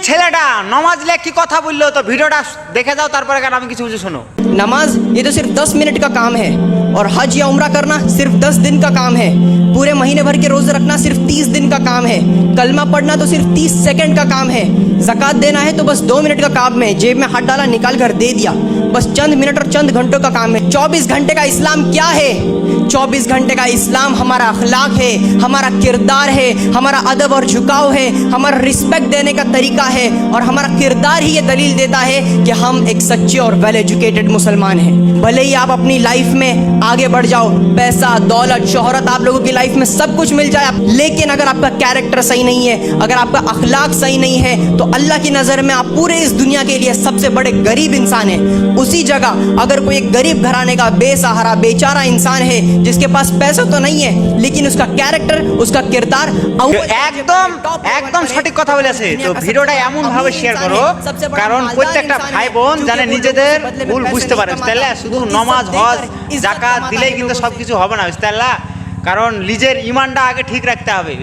ছেলেটা নমাজ লে কি কথা বললো তো ভিডিওটা দেখে যাও তারপরে কেন আমি কিছু শোনো। नमाज ये तो सिर्फ 10 मिनट का काम है और हज या उम्रा करना सिर्फ 10 दिन का काम है। पूरे महीने भर के रोजे रखना सिर्फ 30 दिन का काम है। कलमा पढ़ना तो सिर्फ 30 सेकंड का काम है। ज़कात देना है तो बस 2 मिनट का काम है। जेब में हाथ डाला निकाल कर दे दिया, बस चंद मिनट और चंद घंटों का काम है। 24 घंटे का इस्लाम क्या है? 24 घंटे का इस्लाम हमारा अखलाक है, हमारा किरदार है, हमारा अदब और झुकाव है, हमारा रिस्पेक्ट देने का तरीका है और हमारा किरदार ही ये दलील देता है कि हम एक सच्चे और वेल एजुकेटेड मुसलमान हैं। भले ही आप अपनी लाइफ में आगे बढ़ जाओ, पैसा दौलत शोहरत आप लोगों की लाइफ में सब कुछ मिल जाए, लेकिन अगर आपका कैरेक्टर सही नहीं है, अगर आपका अखलाक सही नहीं है, तो अल्लाह की नज़र में आप पूरे इस दुनिया के लिए सबसे बड़े गरीब इंसान हैं। उसी जगह अगर कोई एक गरीब घराने का बेसहारा बेचारा इंसान है जिसके पास पैसा तो नहीं है लेकिन उसका कैरेक्टर उसका किरदार একদম একদম সঠিক কথা বলেছে। তো ভিডিওটা এমন ভাবে শেয়ার করো কারণ প্রত্যেকটা ভাই বোন জানে নিজেদের ভুল বুঝতে পারে, তাহলে শুধু নমাজ হজ যাকাত দিলেই কিন্তু সবকিছু হবে না, কারণ নিজের ইমানটা আগে ঠিক রাখতে হবে।